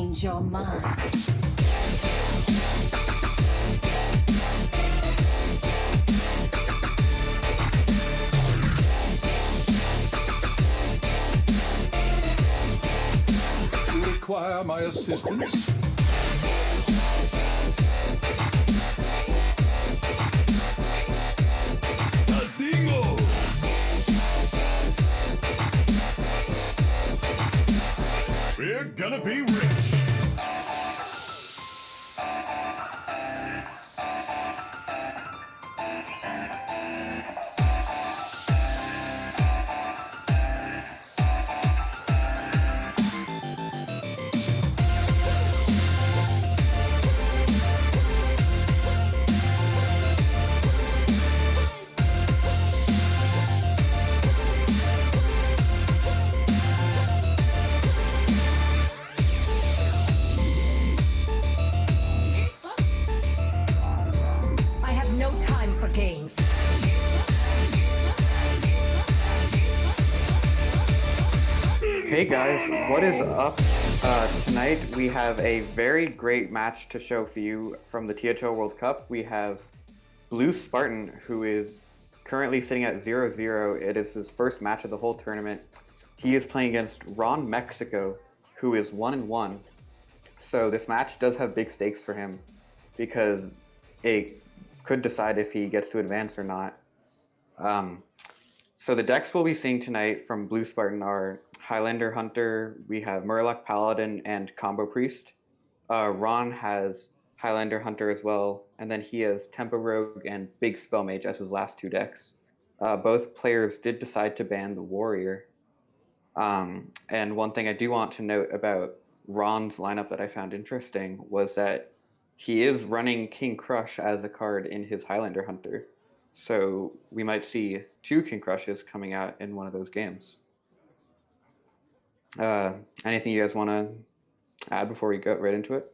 change your mind. You require my assistance? A dingo! We're gonna be rich! I have no time for games. Hey guys, what is up? Tonight we have a very great match to show for you from the THL World Cup. We have BlueSpartan, who is currently sitting at 0-0. It is his first match of the whole tournament. He is playing against RonMexico, who is 1-1. So this match does have big stakes for him because it could decide if he gets to advance or not. So the decks we'll be seeing tonight from BlueSpartan are Highlander Hunter, we have Murloc Paladin, and Combo Priest. Ron has Highlander Hunter as well, and then he has Tempo Rogue and Big Spell Mage as his last two decks. Both players did decide to ban the Warrior. And one thing I do want to note about Ron's lineup that I found interesting was that he is running King Crush as a card in his Highlander Hunter. So we might see two King Crushes coming out in one of those games. Anything you guys want to add before we go right into it?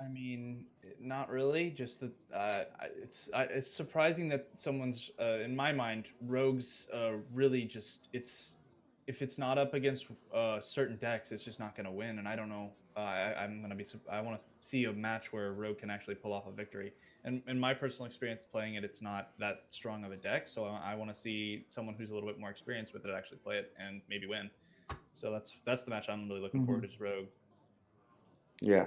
I mean, not really. Just that it's surprising that someone's in my mind, Rogues really just if it's not up against certain decks, it's just not going to win. And I don't know. I'm gonna be. I want to see a match where Rogue can actually pull off a victory. And in my personal experience playing it, it's not that strong of a deck. So I want to see someone who's a little bit more experienced with it actually play it and maybe win. So that's the match I'm really looking forward to, is Rogue. Yeah.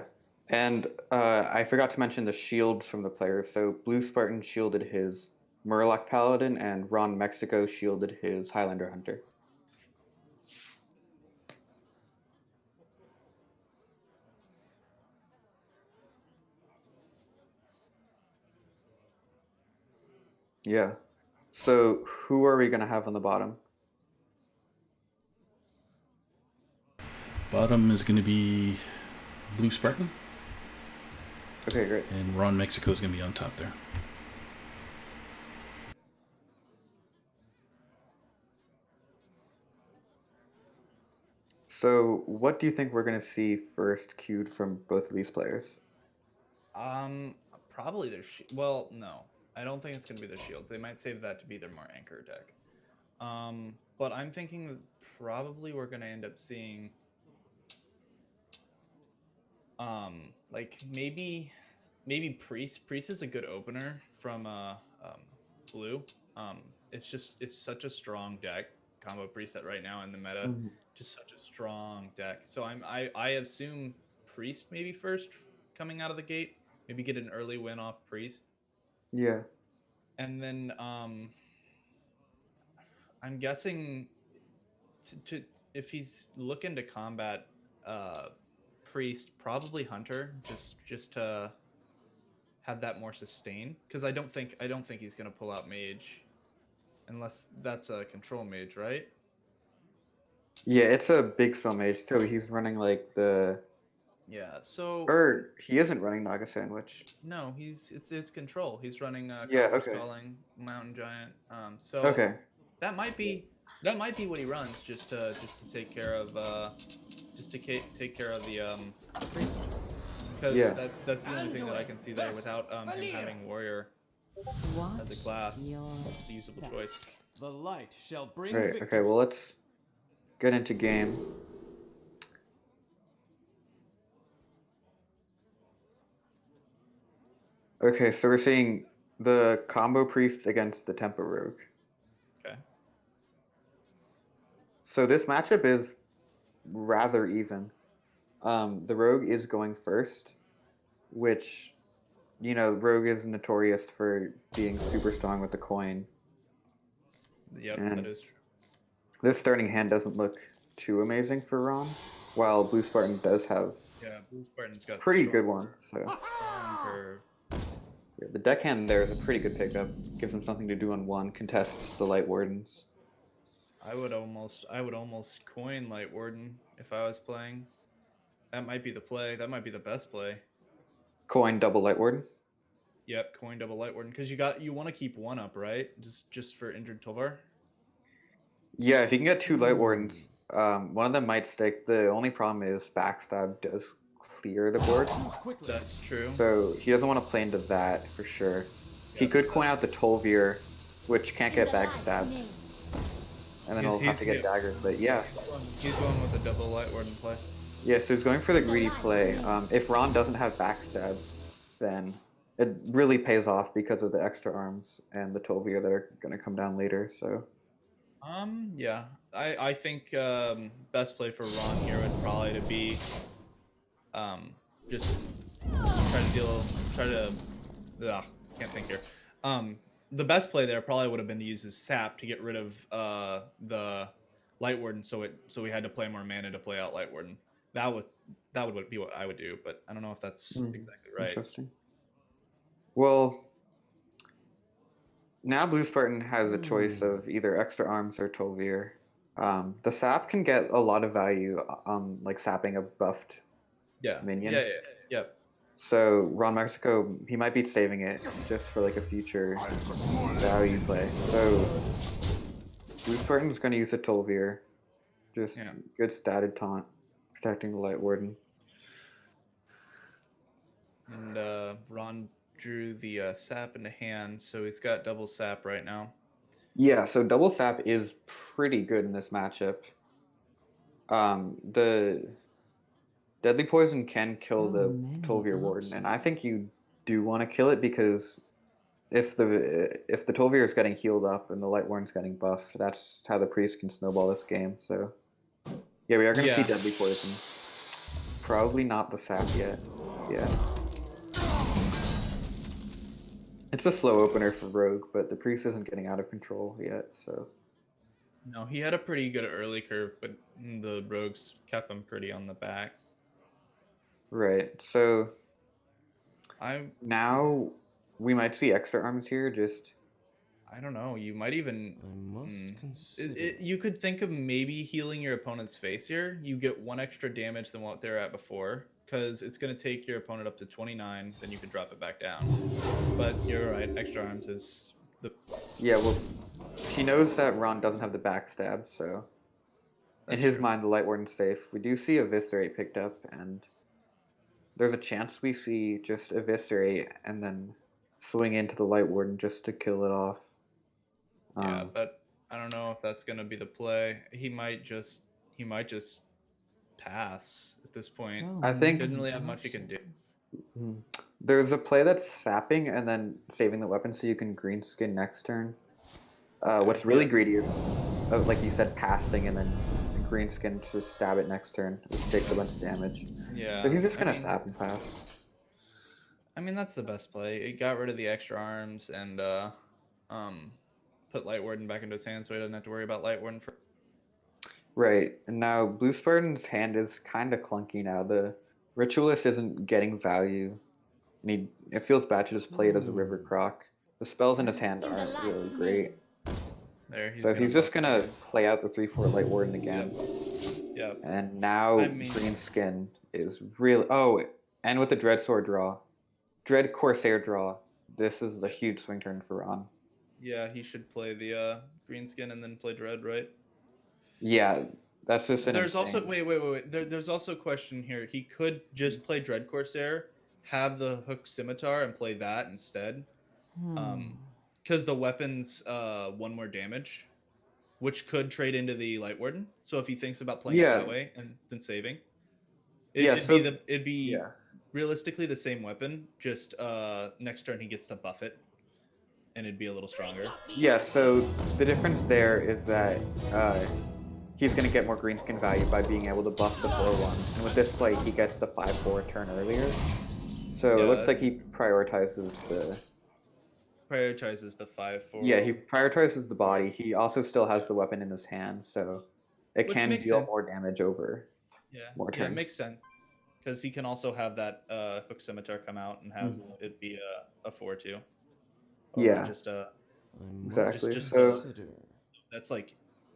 And I forgot to mention the shields from the players. So BlueSpartan shielded his Murloc Paladin, and RonMexico shielded his Highlander Hunter. Yeah. So who are we going to have on the bottom? Bottom is going to be BlueSpartan, Okay, great. and RonMexico is going to be on top there. So what do you think we're going to see first queued from both of these players? Probably their well, no, I don't think it's gonna be their shields. They might save that to be their more anchor deck. But I'm thinking that probably we're gonna end up seeing, like maybe Priest. Priest is a good opener from Blue. It's such a strong deck, combo Priest that right now in the meta, just such a strong deck. So I assume Priest maybe first coming out of the gate. Maybe get an early win off Priest. Yeah. And then I'm guessing if he's looking to combat Priest, probably Hunter, just to have that more sustain. Because I don't think he's gonna pull out Mage, unless that's a control Mage, right? Yeah, it's a Big Spell Mage, so he's running like the... Yeah, so... Or he isn't running Naga Sandwich. No, it's control. He's running Yeah, Combo okay. Spelling, Mountain Giant. So Okay. that might be what he runs, just to take care of take care of the Priest. Because Yeah. that's the only thing that I can see there without him having Warrior as a class, a usable choice. The light shall bring Right, victory. okay, well let's get into game. Okay, so we're seeing the combo priest against the tempo rogue. Okay. So this matchup is rather even. The rogue is going first, which, rogue is notorious for being super strong with the coin. Yep, And that is true. this starting hand doesn't look too amazing for Ron, while BlueSpartan does have Yeah, BlueSpartan's got pretty strong good ones. So curve. yeah, the deckhand there is a pretty good pickup. Gives him something to do on one, contests the Light Wardens. I would almost coin Light Warden if I was playing. That might be the play. That might be the best play. Coin double Light Warden. Yep, coin double Light Warden because you want to keep one up, right? Just for injured Tovar. Yeah, if you can get two Light Wardens, one of them might stick. The only problem is Backstab does clear the board, That's true. so he doesn't want to play into that for sure. He Yeah, could coin out the Tolvir, which can't get Backstabbed, and then he'll have to get daggers. But yeah, He's going with a double Light Warden play. yeah, so he's going for the greedy play. If Ron doesn't have Backstab, then it really pays off because of the extra arms and the Tolvir that are going to come down later. So Yeah, I think best play for Ron here would probably to be just try to can't think here. The best play there probably would have been to use his sap to get rid of the Light Warden, so we had to play more mana to play out Light Warden. That would be what I would do, but I don't know if that's exactly right. Interesting. Well, now BlueSpartan has a choice of either extra arms or Tolvir. The sap can get a lot of value on like sapping a buffed Yeah. minion. Yeah. So RonMexico, he might be saving it just for like a future value play. So BlueSpartan's going to use the Tolvir. Just good statted taunt, protecting the Light Warden. And Ron drew the sap into hand, so he's got double sap right now. Yeah, so double sap is pretty good in this matchup. The Deadly Poison can kill the Tolvir Warden, and I think you do want to kill it because if the Tolvir is getting healed up and the Light Warden's getting buffed, that's how the priest can snowball this game. So yeah, we are going to see Deadly Poison. Probably not the sap yet. Yeah. It's a slow opener for Rogue, but the priest isn't getting out of control yet, so. No, he had a pretty good early curve, but the Rogues kept him pretty on the back. Right, so now we might see extra arms here, just. I don't know, you might even. I must consider. You could think of maybe healing your opponent's face here. You get one extra damage than what they're at before, because it's going to take your opponent up to 29, then you can drop it back down. But you're right, extra arms is the. Yeah, well, he knows that Ron doesn't have the backstab, so in his mind, the Light Warden's safe. We do see Eviscerate picked up, and there's a chance we see just Eviscerate and then swing into the Light Warden just to kill it off. Yeah, but I don't know if that's going to be the play. He might just pass at this point. I think didn't really have much he can do. There's a play that's sapping and then saving the weapon so you can greenskin next turn. What's really greedy is, like you said, passing and then greenskin to stab it next turn, which takes a bunch of damage. Yeah. So he's just gonna sap and pass. I mean, that's the best play. It got rid of the extra arms and put Light Warden back into his hand, so he doesn't have to worry about Light Warden for. Right, and now BlueSpartan's hand is kind of clunky now. The Ritualist isn't getting value, and it feels bad to just play it as a River Croc. The spells in his hand aren't really great. So he's just gonna play out the 3/4 Light Warden again. Yep. And now Greenskin is really and with the Dread Sword draw, Dread Corsair draw. This is a huge swing turn for Ron. Yeah, he should play the Greenskin and then play Dread, right? Yeah, that's just an. There's also wait. There's also a question here. He could just play Dread Corsair, have the Hook Scimitar, and play that instead. Because the weapon's one more damage, which could trade into the Light Warden. So if he thinks about playing it that way and then saving, it'd be realistically the same weapon. Just next turn he gets to buff it, and it'd be a little stronger. Yeah, so the difference there is that he's going to get more greenskin value by being able to buff the 4-1. And with this play, he gets the 5-4 turn earlier. So it looks like he prioritizes the 5-4. Yeah, he prioritizes the body. He also still has the weapon in his hand, so it Which can makes deal sense. more damage over more Yeah, it turns. makes sense. Because he can also have that hook scimitar come out and have it be a 4-2. Or Yeah, just exactly. just So that's like,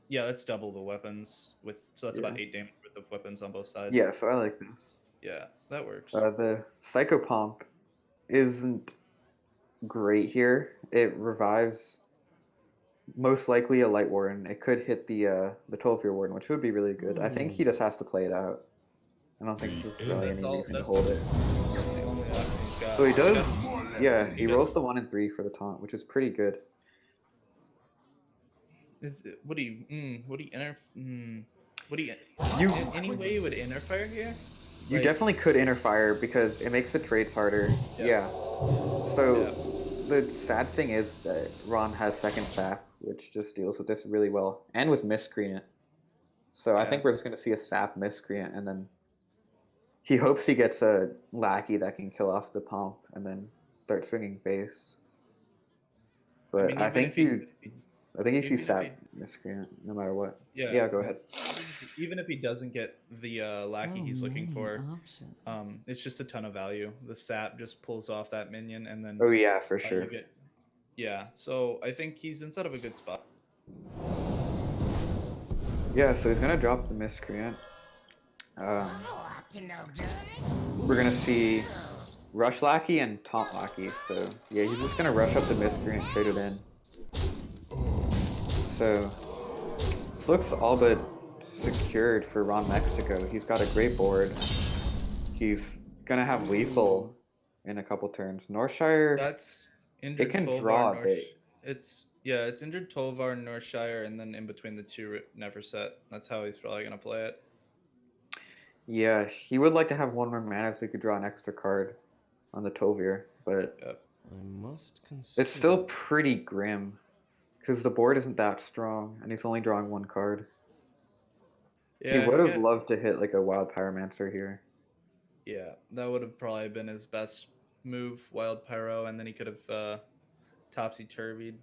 yeah, that's double the weapons with, so that's about 8 damage worth of weapons on both sides. yeah, so I like this. Yeah, that works. The Psychopomp isn't great here. It revives most likely a Light Warden. It could hit the 12-year Warden, which would be really good. I think he just has to play it out. I don't think there's really any reason to hold it. That's the only option he's got. So he does, yeah, he rolls the 1 and 3 for the taunt, which is pretty good. Would he You any way you would interfere here? You definitely could interfire because it makes the trades harder. Yeah. So the sad thing is that Ron has second sap, which just deals with this really well, and with miscreant. So I think we're just going to see a sap miscreant, and then he hopes he gets a lackey that can kill off the pomp, and then start swinging face. But I think you should sap miscreant no matter what. Yeah, go ahead. Even if he doesn't get the lackey he's looking for, it's just a ton of value. The sap just pulls off that minion, and then Oh yeah, for sure. So I think he's inside of a good spot. Yeah, so he's gonna drop the miscreant. We're gonna see rush lackey and taunt lackey. So yeah, he's just gonna rush up the miscreant, trade it in. So this looks all but secured for RonMexico. He's got a great board. He's gonna have lethal in a couple turns. Northshire, That's injured. It can draw a bit. It's injured Tolvar, Northshire, and then in between the two Neverset. That's how he's probably gonna play it. Yeah, he would like to have one more mana so he could draw an extra card on the Tovir, but it's still pretty grim because the board isn't that strong and he's only drawing one card. He would have loved to hit like a Wild Pyromancer here. Yeah, that would have probably been his best move, Wild Pyro, and then he could have topsy-turvied.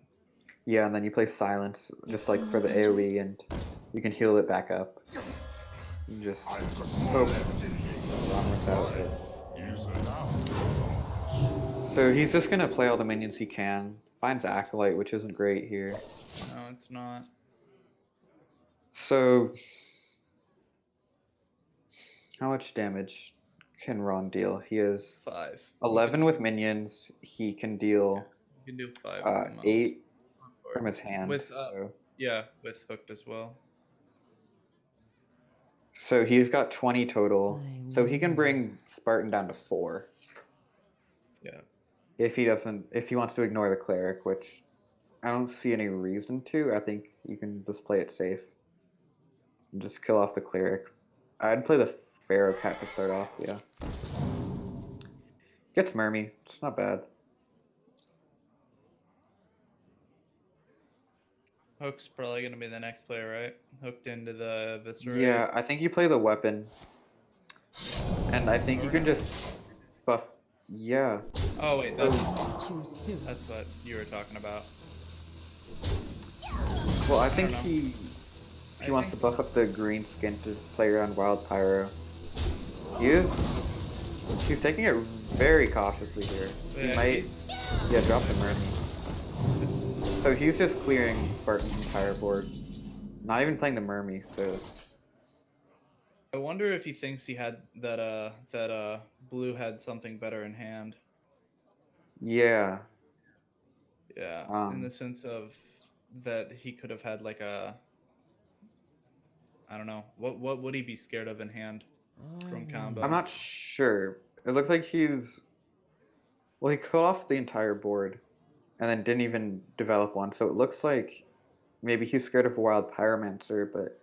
Yeah, and then you play Silence just like for the AoE and you can heal it back up. You just hope Ron works out. So he's just gonna play all the minions he can. Finds Acolyte, which isn't great here. No, it's not. So how much damage can Ron deal? He has 5. 11 with minions. He can deal You can do 5. 8 from his hand. With with hooked as well. So he's got 20 total. So he can bring Spartan down to 4. Yeah. If he wants to ignore the cleric, which I don't see any reason to. I think you can just play it safe. And just kill off the cleric. I'd play the Pharaoh Cat to start off, yeah. Gets Mermy. It's not bad. Hook's probably going to be the next player, right? Hooked into the Viscera. Yeah, I think you play the weapon. And I think you can just buff. Yeah. Oh, wait. That's what you were talking about. Well, I think he wants to buff up the green skin to play around Wild Pyro. He's taking it very cautiously here. He might drop the Mermy. So he's just clearing Spartan's entire board. Not even playing the Mermy, so I wonder if he thinks he had that Blue had something better in hand. yeah. Yeah. In the sense of that he could have had like a, I don't know. What would he be scared of in hand from combo? I'm not sure. It looked like he cut off the entire board and then didn't even develop one. So it looks like maybe he's scared of a Wild Pyromancer, but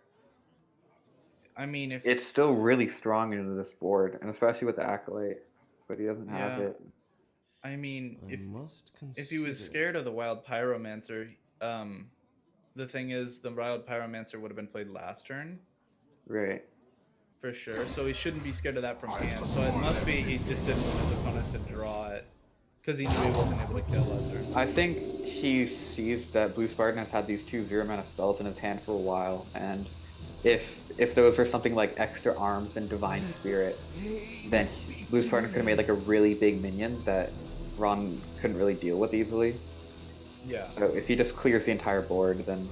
I mean, if it's still really strong into this board, and especially with the Acolyte. but he doesn't have Yeah. it. I mean, I must consider. if he was scared of the Wild Pyromancer, the thing is, the Wild Pyromancer would have been played last turn Right. for sure. So he shouldn't be scared of that from hand. So it must be he just didn't want his opponent to draw it because he knew he wasn't able to kill last turn. I think he sees that BlueSpartan has had these 2 0-mana spells in his hand for a while, and if those were something like Extra Arms and Divine Spirit, then BlueSpartan could have made like a really big minion that Ron couldn't really deal with easily. Yeah. So if he just clears the entire board, then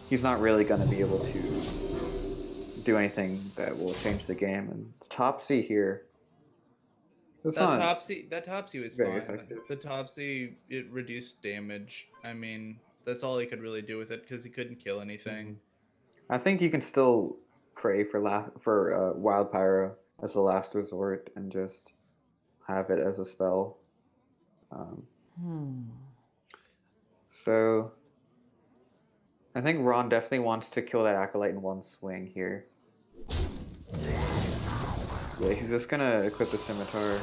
he's not really going to be able to do anything that will change the game. And Topsy here. That's That not Topsy was very fine. effective. The Topsy, it reduced damage. I mean, that's all he could really do with it because he couldn't kill anything. I think you can still pray for Wild Pyro as a last resort and just have it as a spell. So I think Ron definitely wants to kill that Acolyte in one swing here. Yeah, he's just gonna equip the Scimitar.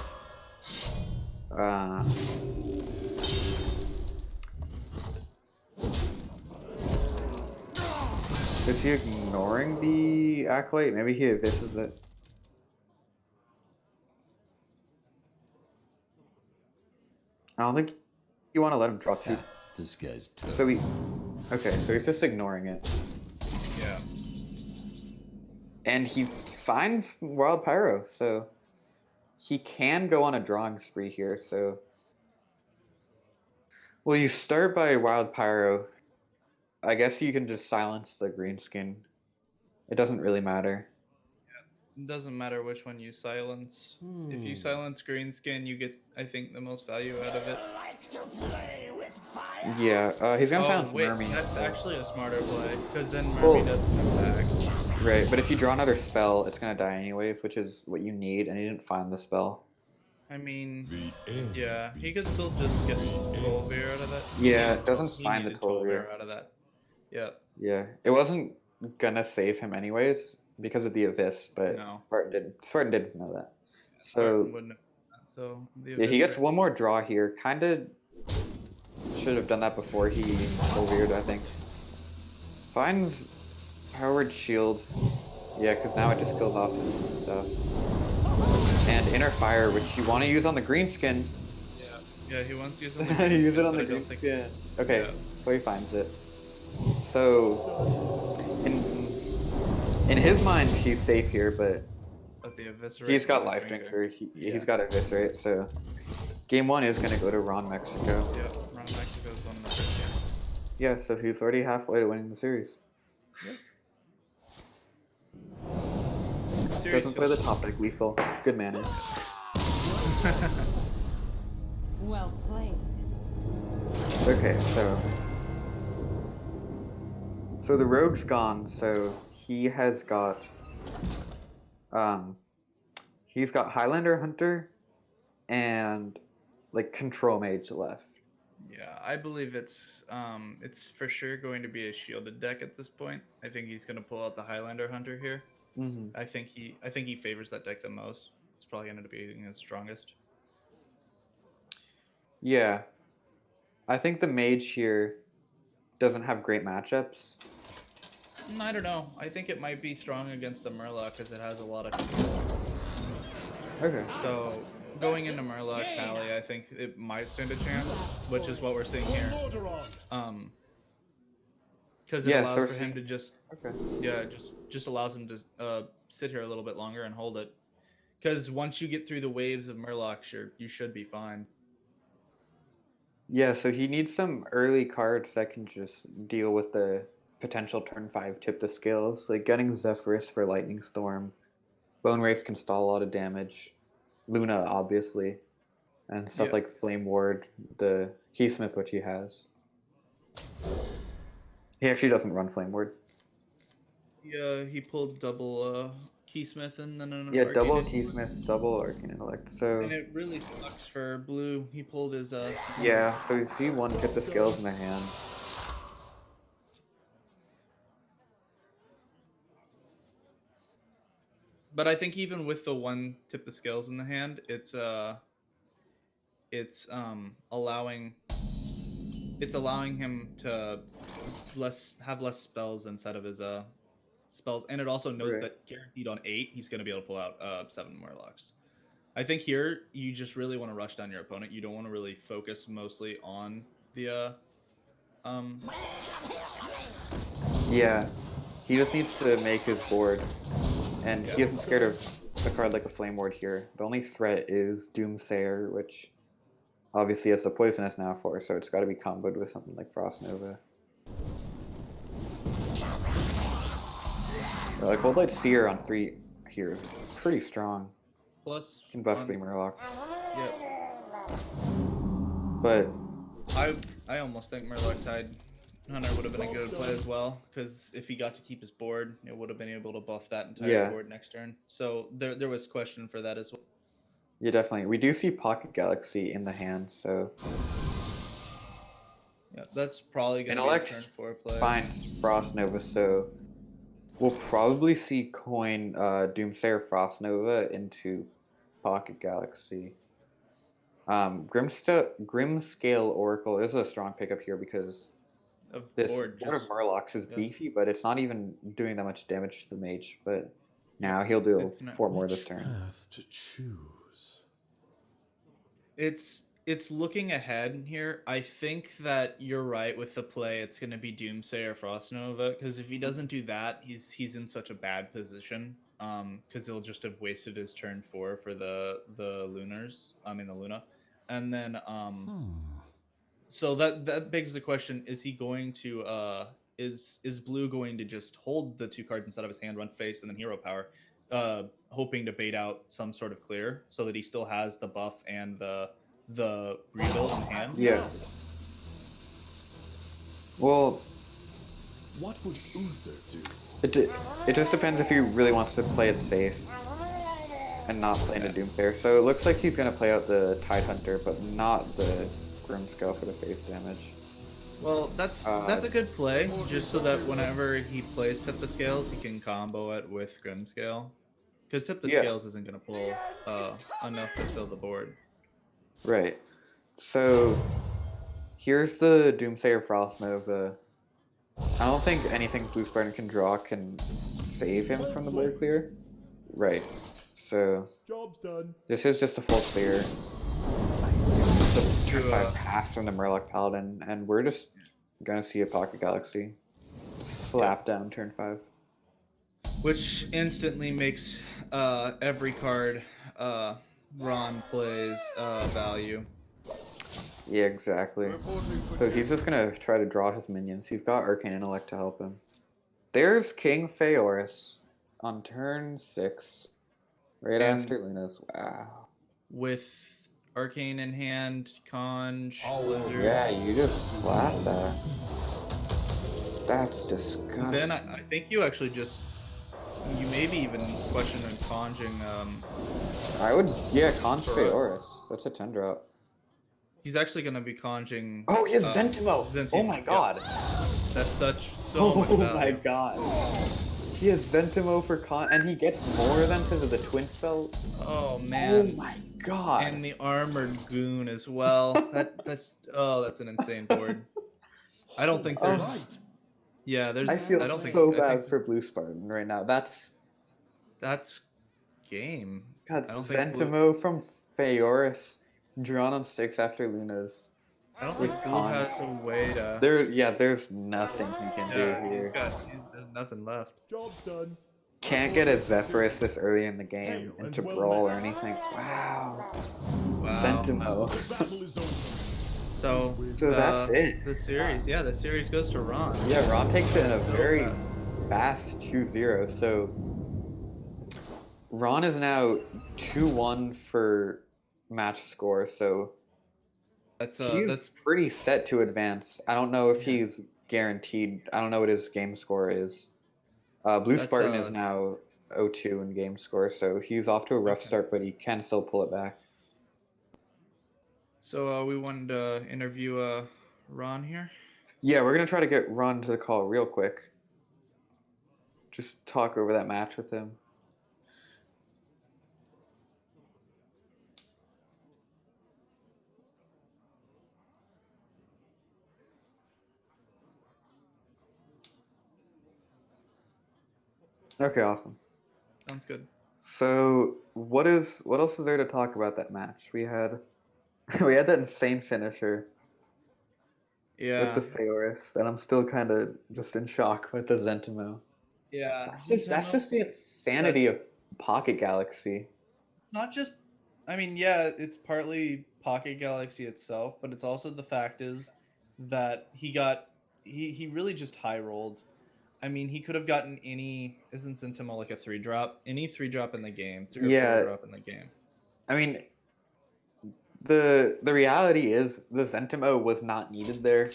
Is he ignoring the Acolyte? Maybe he abysses it. I don't think you want to let him draw 2. This guy's toast. So so he's just ignoring it. Yeah. And he finds Wild Pyro, so he can go on a drawing spree here, so... Well, you start by Wild Pyro. I guess you can just silence the green skin. It doesn't really matter. It doesn't matter which one you silence. If you silence Greenskin, you get, I think, the most value out of it. Yeah, he's gonna silence wait, Mermy. that's actually a smarter play, because then Mermy doesn't come back. Right, but if you draw another spell, it's gonna die anyways, which is what you need, and you didn't find the spell. I mean, yeah, he could still just get 12 air out of that. Yeah, it doesn't He find the needed 12 12 air out of that. Yeah. Yeah, it wasn't gonna save him anyways because of the Abyss, but No. Spartan didn't know that. Spartan So wouldn't have done that, so the yeah, he gets Abyss- one more draw here. Kinda should have done that before he Silvered, I think. Finds Howard's Shield. Yeah, because now it just kills off his stuff. And Inner Fire, which you want to use on the green skin. Yeah, he wants to use it on the green Use it skin, on but the I green don't think- skin. Okay, Yeah. so he finds it. So in his mind, he's safe here, but But the Eviscerate he's got is Life drinker. Drinker. He's got Eviscerate, so game 1 is going to go to RonMexico. Yeah, RonMexico is one of the first games. Yeah, so he's already halfway to winning the series. Series Doesn't play the feels- top deck lethal. Good manners. Well played. Okay, so the rogue's gone, so he has got he's got Highlander Hunter and like Control Mage left. Yeah, I believe it's for sure going to be a shielded deck at this point. I think he's gonna pull out the Highlander Hunter here. Mm-hmm. I think he favors that deck the most. It's probably gonna be his strongest. Yeah. I think the mage here doesn't have great matchups. I don't know. I think it might be strong against the Murloc because it has a lot of control. Okay. So going into Murloc Pally, I think it might stand a chance, which is what we're seeing here. Because it Yeah, allows so for we're him to just just allows him to sit here a little bit longer and hold it. Because once you get through the waves of Murlocs, you should be fine. Yeah, so he needs some early cards that can just deal with the potential turn 5 tip to skills, like getting Zephyrus for Lightning Storm. Bone Wraith can stall a lot of damage. Luna, obviously. And stuff like Flame Ward, the Keysmith, which he has. He actually doesn't run Flame Ward. He pulled double Keysmith and then an Yeah, double Arcane Keysmith, double Arcane Intellect. So And it really sucks for Blue. He pulled his yeah, so you see one tip the skills in the hand. But I think even with the one tip the scales in the hand, it's allowing him to have less spells inside of his spells, and it also knows Right. that guaranteed on 8 he's going to be able to pull out 7 Murlocs. I think here you just really want to rush down your opponent. You don't want to really focus mostly on the Yeah, he just needs to make his board, and he Yeah. isn't scared of a card like a Flame Ward here. The only threat is Doomsayer, which obviously has the poisonous now for, so it's got to be comboed with something like Frost Nova. Like Cold Light Seer on 3 here is pretty strong. plus Can buff on, 3 Murloc. yep. But I almost think Murloc Tide Hunter would have been a good play as well, because if he got to keep his board, it would have been able to buff that entire Yeah. board next turn. So there was question for that as well. yeah, definitely. We do see Pocket Galaxy in the hand, so Yeah, that's probably going to be Intellect his turn 4 play. finds Frost Nova, so we'll probably see coin Doomsayer Frost Nova into Pocket Galaxy. Grimscale Oracle is a strong pickup here because Of this board, board of just Murlocs is yeah. beefy, but it's not even doing that much damage to the mage. But now he'll do It's not- 4 more this Which turn. path to choose? It's looking ahead here. I think that you're right with the play. It's going to be Doomsayer Frost Nova, because if he doesn't do that, he's in such a bad position. Because he'll just have wasted his turn 4 for the Lunars. I mean the Luna, and then so that begs the question: is he going to is Blue going to just hold the 2 cards inside of his hand, run face, and then hero power, hoping to bait out some sort of clear so that he still has the buff and the rebuild in hand? Yeah. Well, What would Uther do? it just depends if he really wants to play it safe and not play into Doomsayer. So it looks like he's going to play out the Tidehunter, but not the Grimscale for the face damage. Well, that's a good play, just so that whenever he plays Tip the Scales, he can combo it with Grimscale. Because Tip the Yeah. Scales isn't going to pull enough to fill the board. Right. So here's the Doomsayer Frost Nova. I don't think anything BlueSpartan can draw can save him from the board clear. Right. So Job's done. this is just a full clear. The turn 5 pass from the Murloc Paladin, and we're just gonna see a Pocket Galaxy slap down turn 5. Which instantly makes every card Ron plays value. Yeah, exactly. So he's just gonna try to draw his minions. He's got Arcane Intellect to help him. There's King Phaeorus on turn 6, right And- after Luna's. Wow. With Arcane in hand, Conj, Blizzard. Yeah, you just slapped that. That's disgusting. Then I think you actually just you maybe even question on conjing. I would, yeah, Conj For, Phaeorus. That's a 10 drop. He's actually going to be conjing. Oh, he has Zentimo! Oh my god! That's so Oh much value. my god! He has Zentimo for and he gets more than because of the twin spell. Oh man! Oh my god! And the armored goon as well. That's an insane board. I don't think there's. Yeah, there's. I feel don't think, so I bad think for BlueSpartan right now. That's game. God, I don't think Zentimo from Phaeorus drawn on 6 after Luna's. I don't with think Blue Conj. has a way to. There's nothing he can do here. There's nothing left. Job's done. Can't get a Zephyrus this early in the game into brawl or anything. Wow. Wow. Zentimo. The battle is over. So that's it. The series, the series goes to Ron. Yeah, Ron takes it in a So very fast. fast 2-0. So Ron is now 2-1 for match score. So he's pretty set to advance. I don't know if he's guaranteed. I don't know what his game score is. BlueSpartan is now 0-2 in game score, so he's off to a rough start, but he can still pull it back. So we wanted to interview Ron here. Yeah, we're gonna try to get Ron to the call real quick. Just talk over that match with him. Okay, awesome. Sounds good. So what else is there to talk about that match? We had we had that insane finisher with the Yeah. Feoris, and I'm still kind of just in shock with the Zentimo. Yeah. That's just the Zentimo, insanity of Pocket Galaxy. not just, I mean, yeah, it's partly Pocket Galaxy itself, but it's also the fact is that he really just high rolled. I mean, he could have gotten any, isn't Zentimo like a 3-drop? Any 3-drop in the game, 3 or 4 Yeah, drop in the game. I mean the reality is the Zentimo was not needed there.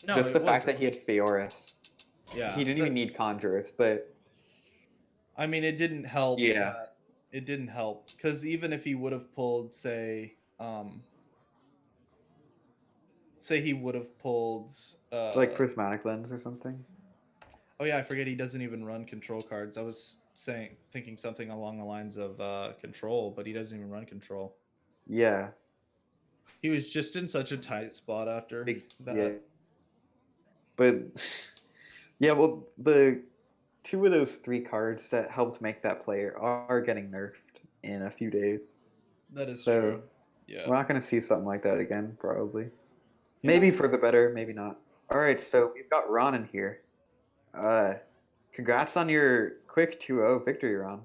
No, Just it the fact that wasn't. he had Feoris. Yeah. He didn't even need Conjurers, but I mean, it didn't help yeah, that it didn't help because even if he would have pulled, say he would have pulled, like Prismatic Lens or something. oh yeah, I forget he doesn't even run control cards. I was thinking something along the lines of control, but he doesn't even run control. Yeah, He was just in such a tight spot after yeah, that. but yeah. Well, the two of those three cards that helped make that player are getting nerfed in a few days. That is So true. Yeah. we're not going to see something like that again, probably. Yeah. Maybe for the better, maybe not. All right, so we've got Ron in here. Uh, congrats on your quick 2-0 victory, Ron.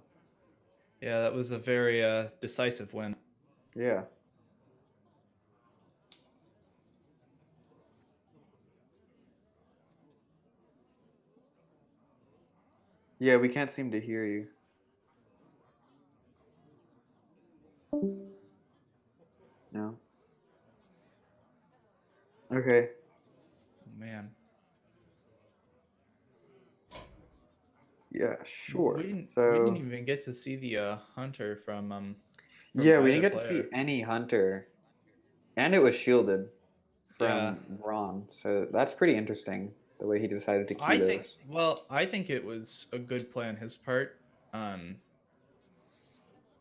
Yeah, that was a very decisive win. Yeah. Yeah, we can't seem to hear you. No. Okay. Oh, man. Yeah, We sure. didn't So, even get to see the hunter from yeah, we didn't either get to see player. any Hunter, and it was shielded Yeah. from Ron. So that's pretty interesting, the way he decided to queue those. I think it was a good play on his part, um,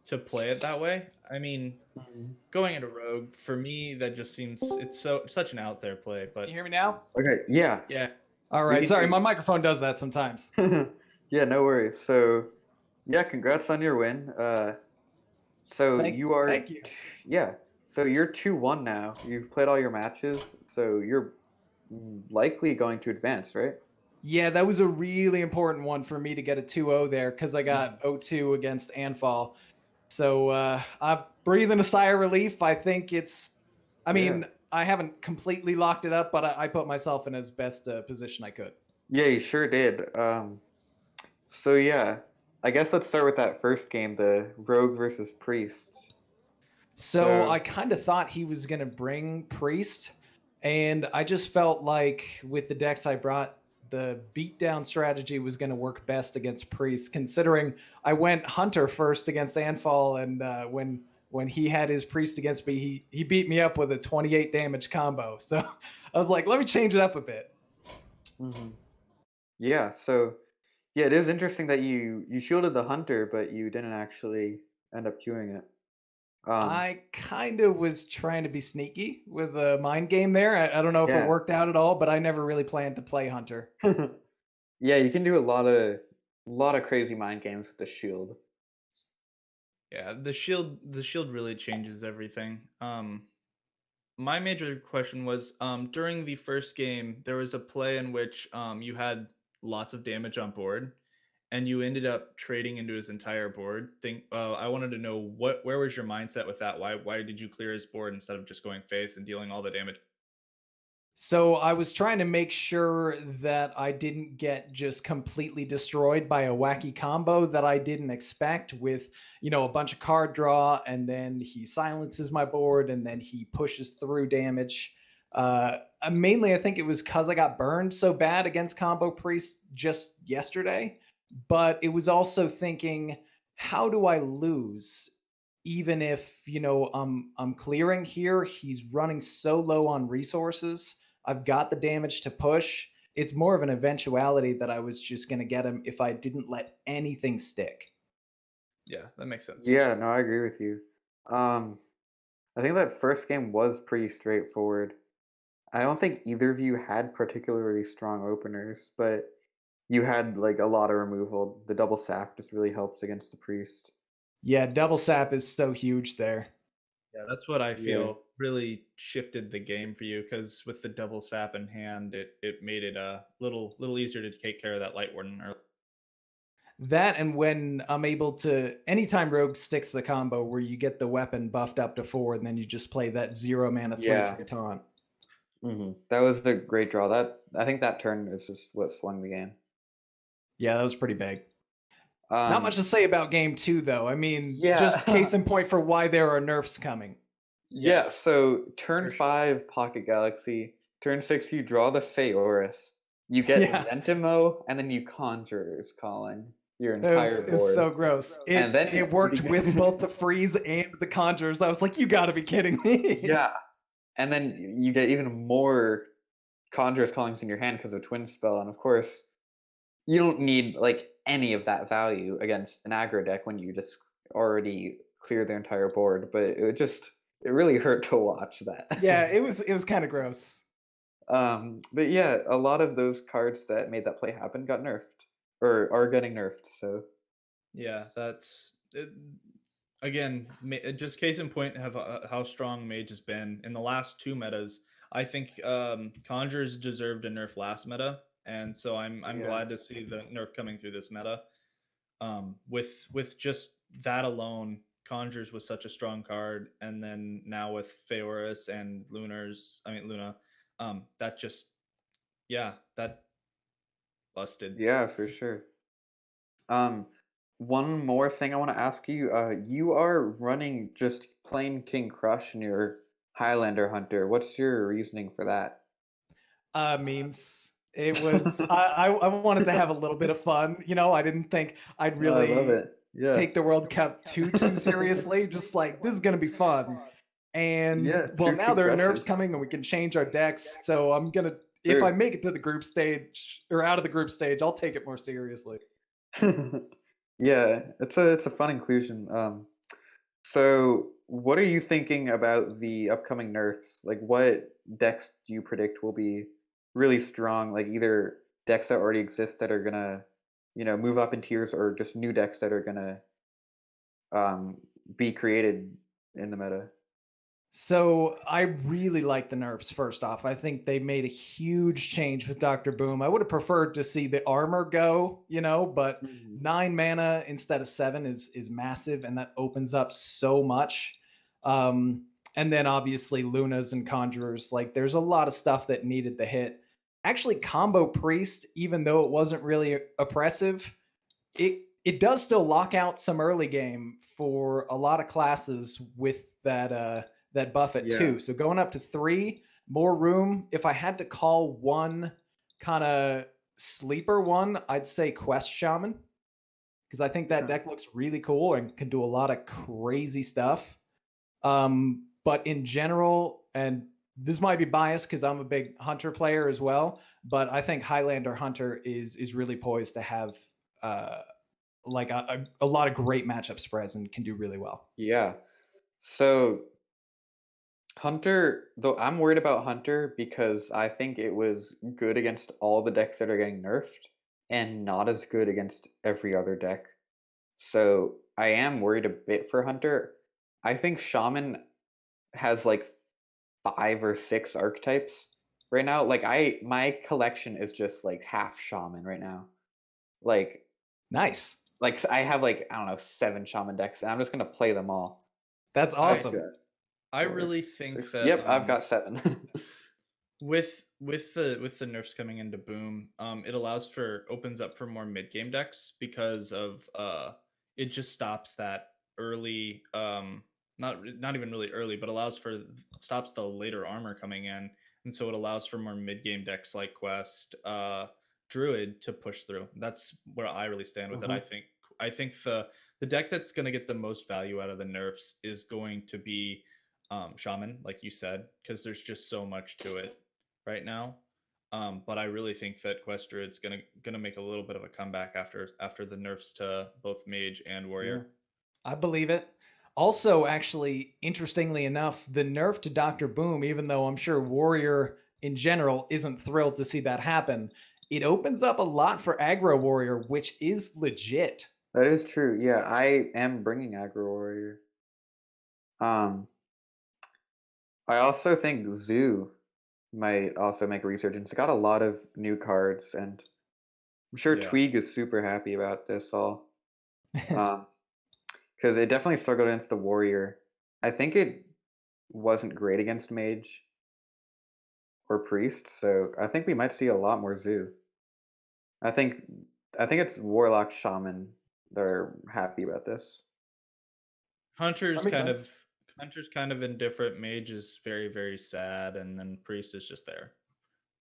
to play it that way. I mean, Mhm. going into Rogue for me, that just seems it's such an out there play. Can But you hear me now? Okay, yeah, yeah, All we right. can Sorry, hear my microphone does that sometimes. you. Yeah, no worries. So, yeah, congrats on your win. So Thank, you are, thank you. yeah. So you're 2-1 now. You've played all your matches, so you're likely going to advance, right? Yeah, that was a really important one for me to get a 2-0 there because I got 0-2 against Anfall. So I'm breathing a sigh of relief. I think I Yeah. mean, I haven't completely locked it up, but I put myself in as best position I could. Yeah, you sure did. So yeah, I guess let's start with that first game, the Rogue versus Priest. So So I kind of thought he was going to bring Priest, and I just felt like with the decks I brought, the beatdown strategy was going to work best against Priest, considering I went Hunter first against Anfall, and when he had his Priest against me, he beat me up with a 28 damage combo. So I was like, let me change it up a bit. mhm. Yeah, so yeah, it is interesting that you shielded the Hunter, but you didn't actually end up queuing it. Um, I kind of was trying to be sneaky with a mind game there. I don't know if it yeah. worked out at all, but I never really planned to play Hunter. Yeah, you can do a lot of crazy mind games with the shield. yeah. The shield really changes everything. My major question was during the first game there was a play in which you had lots of damage on board and you ended up trading into his entire board. I wanted to know where was your mindset with that? Why did you clear his board instead of just going face and dealing all the damage? So I was trying to make sure that I didn't get just completely destroyed by a wacky combo that I didn't expect with, a bunch of card draw, and then he silences my board and then he pushes through damage. Mainly, I think it was because I got burned so bad against Combo Priest just yesterday, but it was also thinking, how do I lose? Even if I'm clearing here, he's running so low on resources. I've got the damage to push. It's more of an eventuality that I was just going to get him if I didn't let anything stick. Yeah, that makes sense. Yeah, no, I agree with you. Um, I think that first game was pretty straightforward. I don't think either of you had particularly strong openers, but you had like a lot of removal. The double sap just really helps against the priest. Yeah, double sap is so huge there. Yeah, that's what I Yeah. feel really shifted the game for you because with the double sap in hand, it made it a little easier to take care of that light warden. That and when I'm able to, anytime Rogue sticks the combo where you get the weapon buffed up to 4, and then you just play that 0 mana 3/3 taunt. That was a great draw. I think that turn is just what swung the game. Yeah, that was pretty big. Not much to say about game 2, though. I mean, yeah. just case in point for why there are nerfs coming. Yeah, so turn For sure. 5, Pocket Galaxy. Turn 6, you draw the Feoris. You get Yeah. Zentimo, and then you Conjurer's Calling your It entire was board. so gross. And then It worked with both the freeze and the conjures. I was like, you gotta be kidding me. Yeah. And then you get even more Conjurer's Callings in your hand because of Twin Spell. And of course, you don't need like any of that value against an aggro deck when you just already clear their entire board. But it really hurt to watch that. Yeah, it was kind of gross. But yeah, a lot of those cards that made that play happen got nerfed or are getting nerfed. So Yeah, that's again, just case in point of how strong Mage has been in the last 2 metas. I think Conjures deserved a nerf last meta, and so I'm Yeah. glad to see the nerf coming through this meta. With just that alone, Conjures was such a strong card, and then now with Feoris and Luna, that just that busted. yeah, for sure. One more thing I want to ask you. You are running just plain King Crush in your Highlander Hunter. What's your reasoning for that? Memes. It was I wanted to have a little bit of fun. I didn't think I'd No, I love really it. Yeah. take the World Cup too seriously. Just like, this is gonna be fun. And Yeah, well, true now King there are Crushes. nerfs coming and we can change our decks. So I'm gonna, if I True. make it to the group stage or out of the group stage, I'll take it more seriously. Yeah, it's a fun inclusion. So what are you thinking about the upcoming nerfs? Like, what decks do you predict will be really strong? Like, either decks that already exist that are gonna, move up in tiers, or just new decks that are gonna um, be created in the meta. So I really like the nerfs. First off, I think they made a huge change with Dr. Boom. I would have preferred to see the armor go, but 9 mana instead of 7 is massive, and that opens up so much. And then obviously Lunas and Conjurers, like there's a lot of stuff that needed the hit. Actually, Combo Priest, even though it wasn't really oppressive, it does still lock out some early game for a lot of classes with that buff at Yeah. 2. So going up to 3, more room. If I had to call one kind of sleeper one, I'd say Quest Shaman, because I think that Okay. deck looks really cool and can do a lot of crazy stuff. But in general, and this might be biased because I'm a big Hunter player as well, but I think Highlander Hunter is really poised to have like a lot of great matchup spreads and can do really well. Yeah. So Hunter, though, I'm worried about Hunter because I think it was good against all the decks that are getting nerfed and not as good against every other deck. So I am worried a bit for Hunter. I think Shaman has like 5 or 6 archetypes right now. Like my collection is just like half Shaman right now. Like Nice. I have like, I don't know, 7 Shaman decks, and I'm just gonna play them all. That's awesome. I Four, really think 6. that Yep, I've got 7. with the nerfs coming into Boom, it opens up for more mid game decks because of it just stops that early not even really early, but stops the later armor coming in, and so it allows for more mid game decks like Quest, Druid to push through. That's where I really stand with it. I think the deck that's going to get the most value out of the nerfs is going to be Shaman, like you said, because there's just so much to it right now. But I really think that Quest Druid's gonna make a little bit of a comeback after the nerfs to both Mage and Warrior. I believe it. Also, actually, interestingly enough, the nerf to Dr. Boom, even though I'm sure Warrior in general isn't thrilled to see that happen, it opens up a lot for Aggro Warrior, which is legit. That is true. Yeah, I am bringing Aggro Warrior. Um, I also think Zoo might also make a resurgence. It got a lot of new cards, and I'm sure Yeah. Tweeg is super happy about this all. Because it definitely struggled against the Warrior. I think it wasn't great against Mage or Priest, so I think we might see a lot more Zoo. I think it's Warlock Shaman that are happy about this. Hunter's That makes kind sense. of Hunter's kind of indifferent. Mage is very, very sad, and then Priest is just there.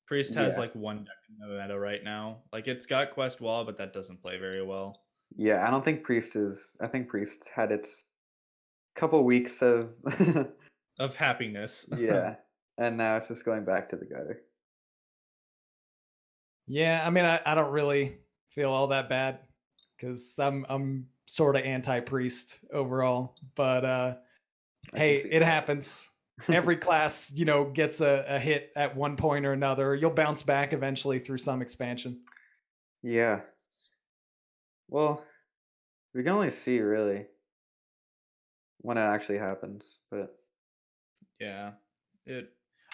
Priest has Yeah. like one deck in the meta right now. Like it's got Quest Wall, but that doesn't play very well. Yeah, I don't think Priest is. I think Priest had its couple weeks of Of happiness. yeah, and now it's just going back to the gutter. Yeah, I mean, I don't really feel all that bad because I'm sort of anti-priest overall. But I can hey, see it that. happens. Every class, gets a hit at one point or another. You'll bounce back eventually through some expansion. Yeah. Well, we can only see really when it actually happens, but Yeah.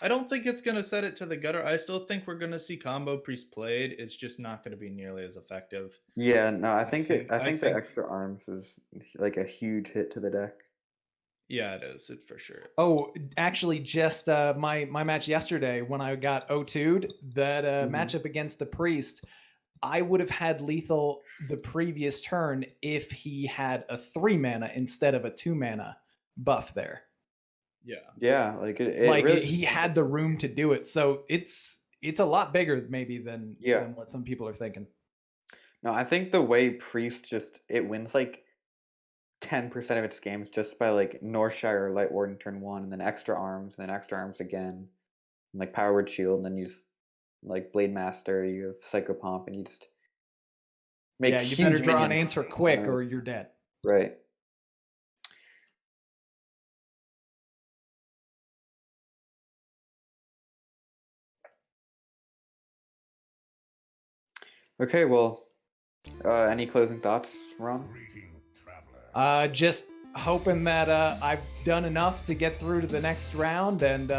I don't think it's gonna set it to the gutter. I still think we're gonna see combo Priest played. It's just not gonna be nearly as effective. yeah, no, I think I I think the think extra arms is like a huge hit to the deck. yeah, it is. It for sure. Oh, actually, just my match yesterday when I got O2'd, that Mhm. matchup against the priest, I would have had lethal the previous turn if he had a 3 mana instead of a 2 mana buff there. Yeah. Yeah, like it Like really he had the room to do it, so it's a lot bigger maybe yeah. than what some people are thinking. No, I think the way Priest just it wins like 10% of its games just by like Northshire or Light Warden turn one, and then extra arms, and then extra arms again, and like Power Word Shield, and then you just like Blade Master, you have Psychopomp, and you just make Yeah, you better huge draw an minions. answer quick or you're dead. Right. Okay, well, any closing thoughts, Ron? Just hoping that I've done enough to get through to the next round, and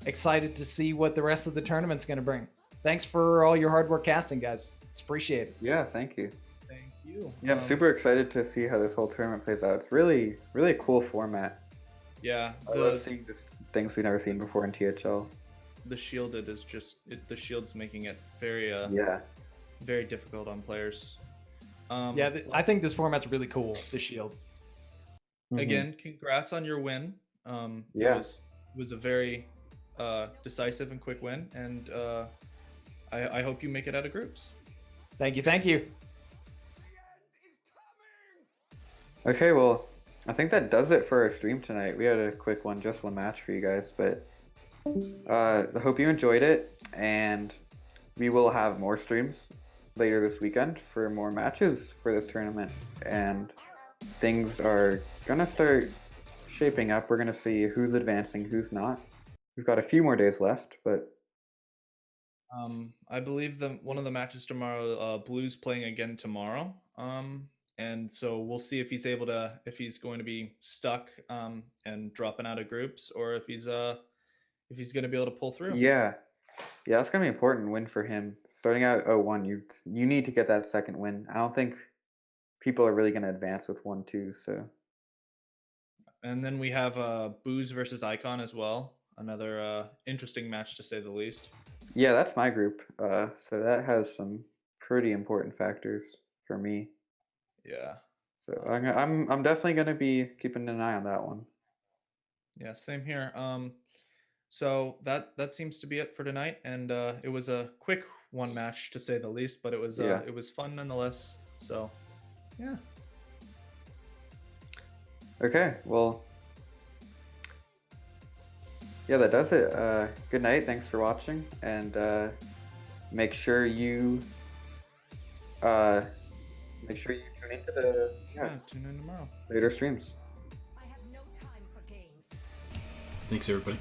excited to see what the rest of the tournament's going to bring. Thanks for all your hard work casting, guys. It's appreciated. Yeah, thank you. Thank you. Yeah, I'm super excited to see how this whole tournament plays out. It's really, really a cool format. Yeah. I love seeing just things we've never seen before in THL. The shielded is just the shield's making it very Yeah. very difficult on players. Yeah, I think this format's really cool, the shield. Again, congrats on your win. Yeah. It was a very decisive and quick win, and I hope you make it out of groups. Thank you, thank you. Okay, well, I think that does it for our stream tonight. We had a quick one, just one match for you guys, but I hope you enjoyed it, and we will have more streams later this weekend for more matches for this tournament, and things are gonna start shaping up. We're gonna see who's advancing, who's not. We've got a few more days left, but I believe one of the matches tomorrow, Blue's playing again tomorrow. And so we'll see if he's going to be stuck and dropping out of groups, or if he's going to be able to pull through. yeah, that's gonna be an important win for him. Starting out 0-1, you need to get that second win. I don't think people are really gonna advance with 1-2, so And then we have Booze versus Icon as well. Another interesting match to say the least. yeah, that's my group. So that has some pretty important factors for me. Yeah. So I'm definitely gonna be keeping an eye on that one. Yeah, same here. So that seems to be it for tonight, and it was a quick one match to say the least, but it was fun nonetheless. So, yeah. Okay, well, yeah, that does it. Good night. Thanks for watching, and make sure you tune into the Tune in tomorrow. later streams. I have no time for games. Thanks, everybody.